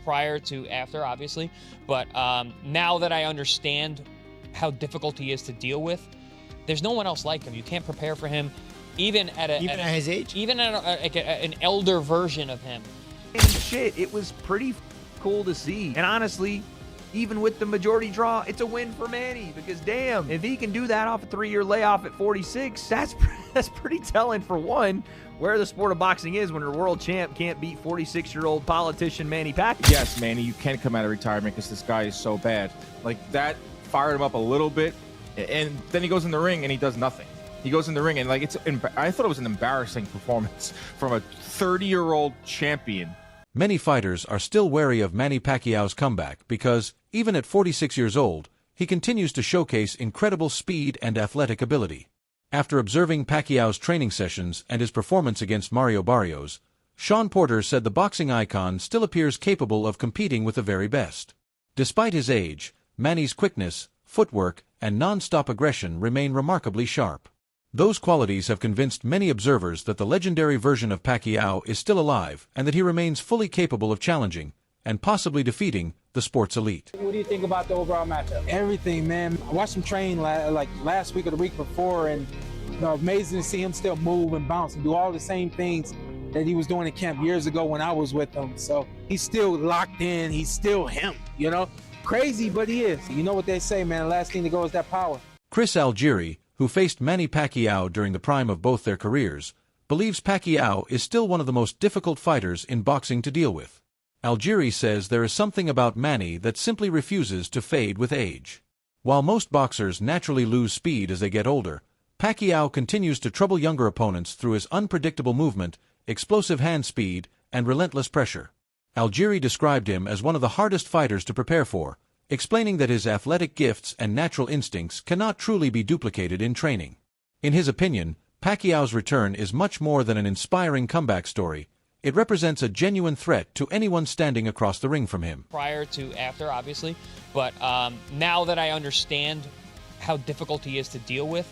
prior to after, obviously. But now that I understand how difficult he is to deal with, there's no one else like him. You can't prepare for him, even at his age, even at an elder version of him. And shit, it was pretty cool to see. And honestly, even with the majority draw, it's a win for Manny, because damn, if he can do that off a 3-year layoff at 46, that's pretty telling, for one, where the sport of boxing is when a world champ can't beat 46-year-old politician Manny Pacquiao. Yes, Manny, you can come out of retirement because this guy is so bad. Like, that fired him up a little bit, and then he goes in the ring and he does nothing. He goes in the ring and, like, I thought it was an embarrassing performance from a 30-year-old champion. Many fighters are still wary of Manny Pacquiao's comeback because, even at 46 years old, he continues to showcase incredible speed and athletic ability. After observing Pacquiao's training sessions and his performance against Mario Barrios, Sean Porter said the boxing icon still appears capable of competing with the very best. Despite his age, Manny's quickness, footwork, and non-stop aggression remain remarkably sharp. Those qualities have convinced many observers that the legendary version of Pacquiao is still alive and that he remains fully capable of challenging, and possibly defeating, the sport's elite. What do you think about the overall matchup? Everything, man. I watched him train like last week or the week before, and amazing to see him still move and bounce and do all the same things that he was doing in camp years ago when I was with him. So he's still locked in. He's still him, Crazy, but he is. You know what they say, man. The last thing to go is that power. Chris Algieri, who faced Manny Pacquiao during the prime of both their careers, believes Pacquiao is still one of the most difficult fighters in boxing to deal with. Algieri says there is something about Manny that simply refuses to fade with age. While most boxers naturally lose speed as they get older, Pacquiao continues to trouble younger opponents through his unpredictable movement, explosive hand speed, and relentless pressure. Algieri described him as one of the hardest fighters to prepare for, explaining that his athletic gifts and natural instincts cannot truly be duplicated in training. In his opinion, Pacquiao's return is much more than an inspiring comeback story. It represents a genuine threat to anyone standing across the ring from him. Prior to after, obviously. But now that I understand how difficult he is to deal with,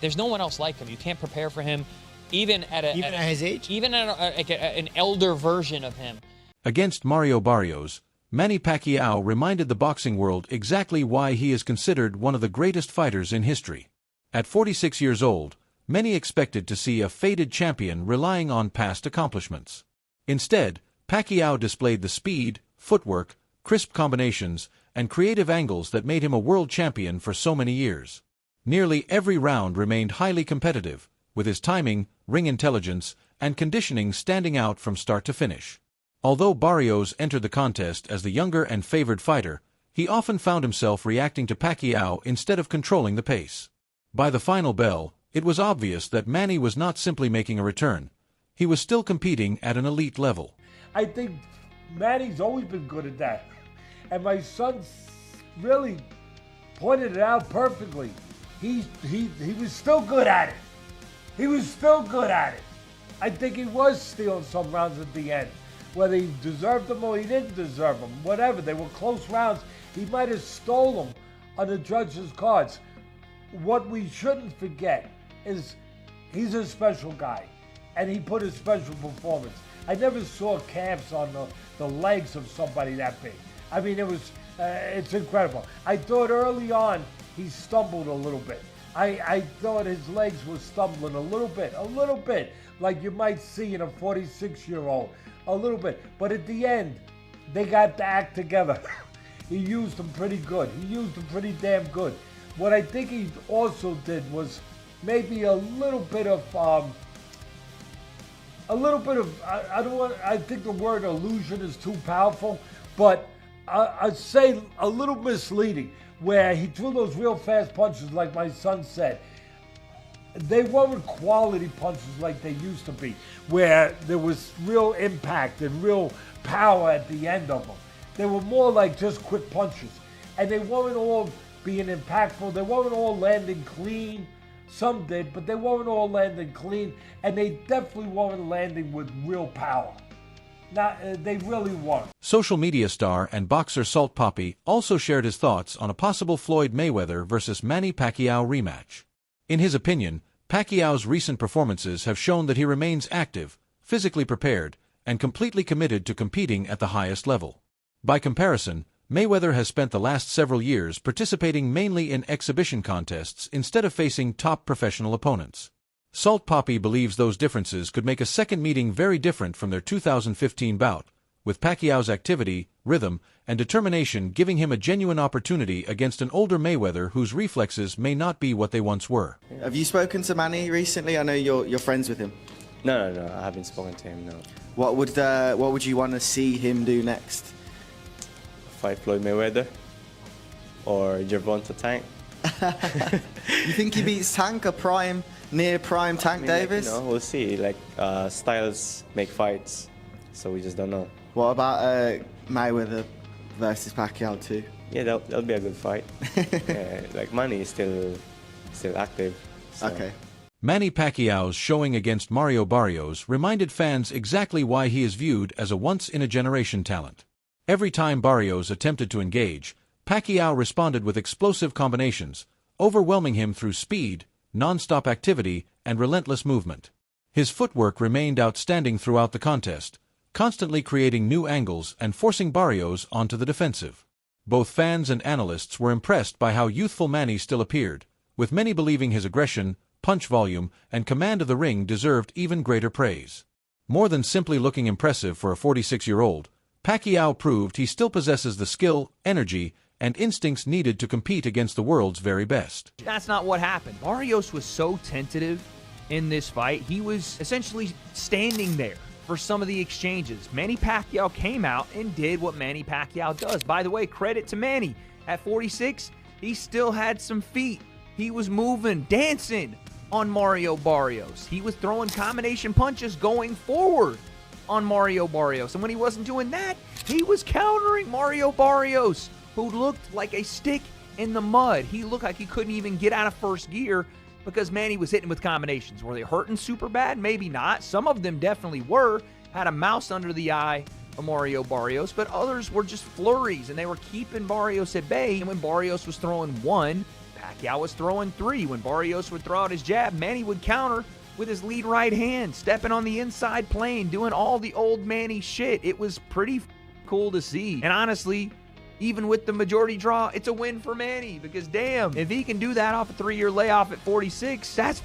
there's no one else like him. You can't prepare for him, even at his age, even at an elder version of him. Against Mario Barrios, Manny Pacquiao reminded the boxing world exactly why he is considered one of the greatest fighters in history. At 46 years old, many expected to see a faded champion relying on past accomplishments. Instead, Pacquiao displayed the speed, footwork, crisp combinations, and creative angles that made him a world champion for so many years. Nearly every round remained highly competitive, with his timing, ring intelligence, and conditioning standing out from start to finish. Although Barrios entered the contest as the younger and favored fighter, he often found himself reacting to Pacquiao instead of controlling the pace. By the final bell, it was obvious that Manny was not simply making a return. He was still competing at an elite level. I think Manny's always been good at that. And my son really pointed it out perfectly. He was still good at it. He was still good at it. I think he was stealing some rounds at the end. Whether he deserved them or he didn't deserve them, whatever. They were close rounds. He might have stole them on the judges' cards. What we shouldn't forget is he's a special guy, and he put a special performance. I never saw calves on the legs of somebody that big. I mean, it's incredible. I thought early on he stumbled a little bit. I thought his legs were stumbling a little bit, like you might see in a 46-year-old. A little bit, but at the end, they got the act together. He used them pretty good. He used them pretty damn good. What I think he also did was maybe a little bit of, I think the word illusion is too powerful, but I'd say a little misleading, where he threw those real fast punches like my son said. They weren't quality punches like they used to be, where there was real impact and real power at the end of them. They were more like just quick punches. And they weren't all being impactful. They weren't all landing clean. Some did, but they weren't all landing clean. And they definitely weren't landing with real power. They really weren't. Social media star and boxer Salt Papi also shared his thoughts on a possible Floyd Mayweather versus Manny Pacquiao rematch. In his opinion, Pacquiao's recent performances have shown that he remains active, physically prepared, and completely committed to competing at the highest level. By comparison, Mayweather has spent the last several years participating mainly in exhibition contests instead of facing top professional opponents. Salt Papi believes those differences could make a second meeting very different from their 2015 bout, with Pacquiao's activity, rhythm, and determination giving him a genuine opportunity against an older Mayweather whose reflexes may not be what they once were. Have you spoken to Manny recently? I know you're friends with him. No, I haven't spoken to him, no. What would you want to see him do next? Fight Floyd Mayweather or Gervonta Tank. You think he beats Tank, near prime Tank Davis? We'll see. Styles make fights, so we just don't know. What about Mayweather versus Pacquiao too? Yeah, that'll be a good fight. Manny is still active. So. Okay. Manny Pacquiao's showing against Mario Barrios reminded fans exactly why he is viewed as a once-in-a-generation talent. Every time Barrios attempted to engage, Pacquiao responded with explosive combinations, overwhelming him through speed, non-stop activity, and relentless movement. His footwork remained outstanding throughout the contest, constantly creating new angles and forcing Barrios onto the defensive. Both fans and analysts were impressed by how youthful Manny still appeared, with many believing his aggression, punch volume, and command of the ring deserved even greater praise. More than simply looking impressive for a 46-year-old, Pacquiao proved he still possesses the skill, energy, and instincts needed to compete against the world's very best. That's not what happened. Barrios was so tentative in this fight. He was essentially standing there for some of the exchanges. Manny Pacquiao came out and did what Manny Pacquiao does. By the way, credit to Manny. At 46, he still had some feet. He was moving, dancing on Mario Barrios. He was throwing combination punches going forward on Mario Barrios. And when he wasn't doing that, he was countering Mario Barrios, who looked like a stick in the mud. He looked like he couldn't even get out of first gear because Manny was hitting with combinations. Were they hurting super bad? Maybe not. Some of them definitely were. Had a mouse under the eye of Mario Barrios, but others were just flurries, and they were keeping Barrios at bay. And when Barrios was throwing one, Pacquiao was throwing three. When Barrios would throw out his jab, Manny would counter with his lead right hand, stepping on the inside plane, doing all the old Manny shit. It was pretty cool to see. And honestly, even with the majority draw, it's a win for Manny because, damn, if he can do that off a 3-year layoff at 46, that's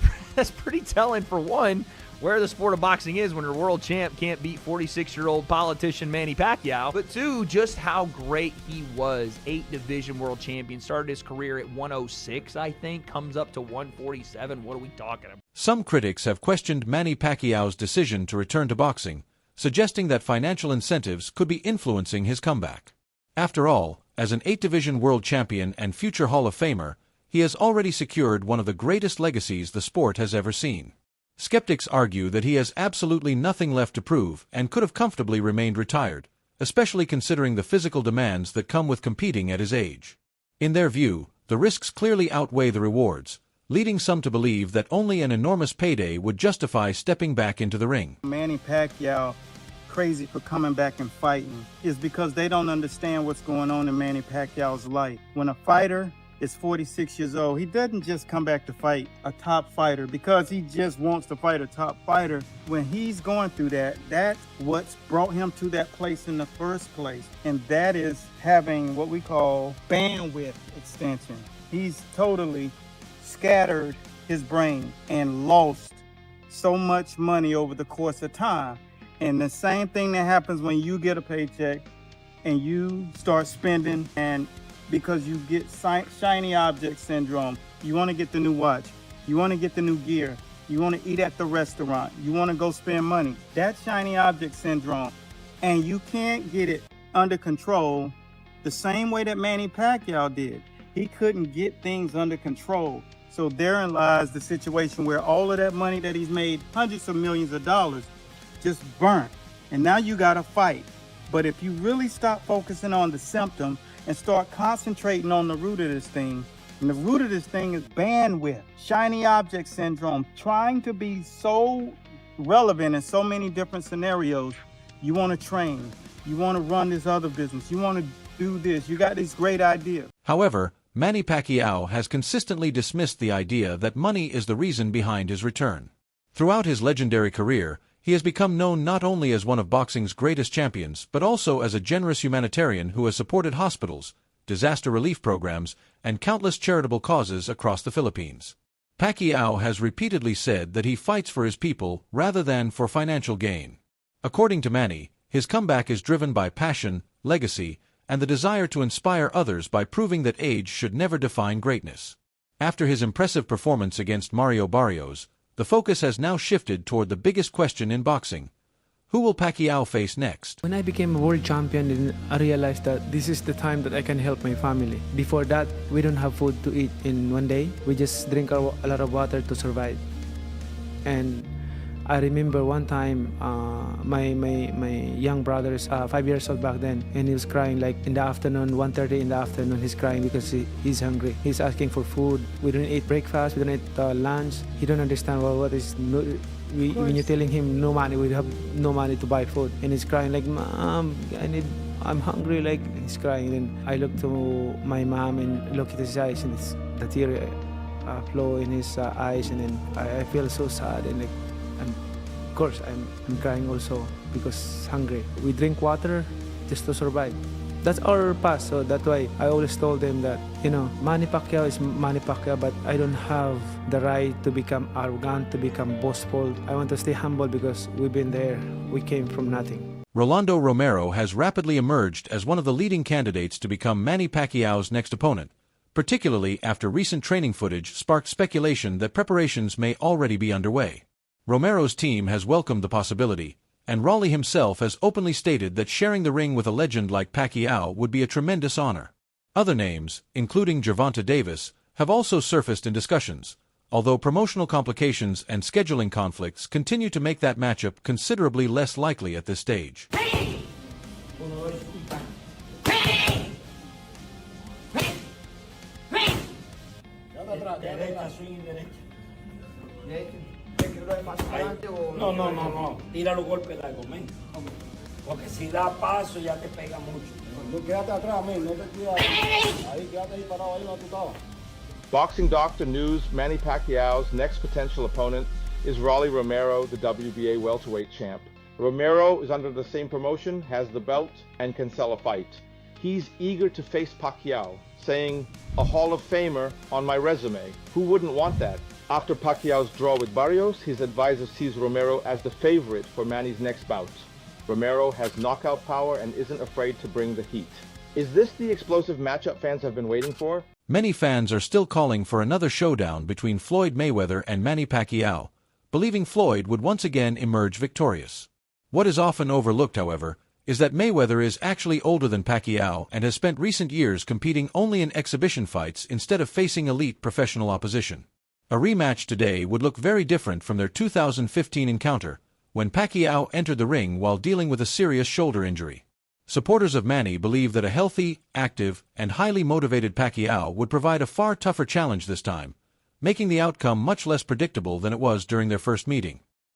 pretty telling for one, where the sport of boxing is when your world champ can't beat 46-year-old politician Manny Pacquiao, but two, just how great he was. 8-division world champion, started his career at 106, I think, comes up to 147. What are we talking about? Some critics have questioned Manny Pacquiao's decision to return to boxing, suggesting that financial incentives could be influencing his comeback. After all, as an 8-division world champion and future Hall of Famer, he has already secured one of the greatest legacies the sport has ever seen. Skeptics argue that he has absolutely nothing left to prove and could have comfortably remained retired, especially considering the physical demands that come with competing at his age. In their view, the risks clearly outweigh the rewards, leading some to believe that only an enormous payday would justify stepping back into the ring. Manny Pacquiao crazy for coming back and fighting is because they don't understand what's going on in Manny Pacquiao's life. When a fighter is 46 years old, he doesn't just come back to fight a top fighter because he just wants to fight a top fighter. When he's going through that, that's what's brought him to that place in the first place. And that is having what we call bandwidth extension. He's totally scattered his brain and lost so much money over the course of time. And the same thing that happens when you get a paycheck and you start spending, and because you get shiny object syndrome, you want to get the new watch, you want to get the new gear, you want to eat at the restaurant, you want to go spend money. That's shiny object syndrome. And you can't get it under control the same way that Manny Pacquiao did. He couldn't get things under control. So therein lies the situation where all of that money that he's made, hundreds of millions of dollars, just burnt. And now you got to fight. But if you really stop focusing on the symptom and start concentrating on the root of this thing, and the root of this thing is bandwidth, shiny object syndrome, trying to be so relevant in so many different scenarios. You want to train, you want to run this other business, you want to do this, you got this great idea. However, Manny Pacquiao has consistently dismissed the idea that money is the reason behind his return. Throughout his legendary career, He has become known not only as one of boxing's greatest champions, but also as a generous humanitarian who has supported hospitals, disaster relief programs, and countless charitable causes across the Philippines. Pacquiao has repeatedly said that he fights for his people rather than for financial gain. According to Manny, his comeback is driven by passion, legacy, and the desire to inspire others by proving that age should never define greatness. After his impressive performance against Mario Barrios, the focus has now shifted toward the biggest question in boxing. Who will Pacquiao face next? When I became a world champion, then I realized that this is the time that I can help my family. Before that, we don't have food to eat in one day. We just drink a lot of water to survive. And I remember one time, my young brother is 5 years old back then, and he was crying like in the afternoon, 1:30 in the afternoon. He's crying because he's hungry. He's asking for food. We don't eat breakfast. We don't eat lunch. He don't understand what is. When you're telling him no money, we have no money to buy food, and he's crying like, "Mom, I'm hungry." Like he's crying. And I look to my mom and look at his eyes, and it's the tear flow in his eyes, and then I feel so sad and like. And of course, I'm crying also because hungry. We drink water just to survive. That's our past, so that's why I always told them that, Manny Pacquiao is Manny Pacquiao, but I don't have the right to become arrogant, to become boastful. I want to stay humble because we've been there. We came from nothing. Rolando Romero has rapidly emerged as one of the leading candidates to become Manny Pacquiao's next opponent, particularly after recent training footage sparked speculation that preparations may already be underway. Romero's team has welcomed the possibility, and Raleigh himself has openly stated that sharing the ring with a legend like Pacquiao would be a tremendous honor. Other names, including Gervonta Davis, have also surfaced in discussions, although promotional complications and scheduling conflicts continue to make that matchup considerably less likely at this stage. No. Tira los golpes largos, men. Porque si da paso ya te pega mucho. Tú quédate atrás, men. No te tiras ahí. Quédate ahí parado ahí donde tú estabas. Boxing Doctor News, Manny Pacquiao's next potential opponent is Raleigh Romero, the WBA welterweight champ. Romero is under the same promotion, has the belt, and can sell a fight. He's eager to face Pacquiao, saying, "A Hall of Famer on my resume. Who wouldn't want that?" After Pacquiao's draw with Barrios, his advisor sees Romero as the favorite for Manny's next bout. Romero has knockout power and isn't afraid to bring the heat. Is this the explosive matchup fans have been waiting for? Many fans are still calling for another showdown between Floyd Mayweather and Manny Pacquiao, believing Floyd would once again emerge victorious. What is often overlooked, however, is that Mayweather is actually older than Pacquiao and has spent recent years competing only in exhibition fights instead of facing elite professional opposition. A rematch today would look very different from their 2015 encounter, when Pacquiao entered the ring while dealing with a serious shoulder injury. Supporters of Manny believe that a healthy, active, and highly motivated Pacquiao would provide a far tougher challenge this time, making the outcome much less predictable than it was during their first meeting.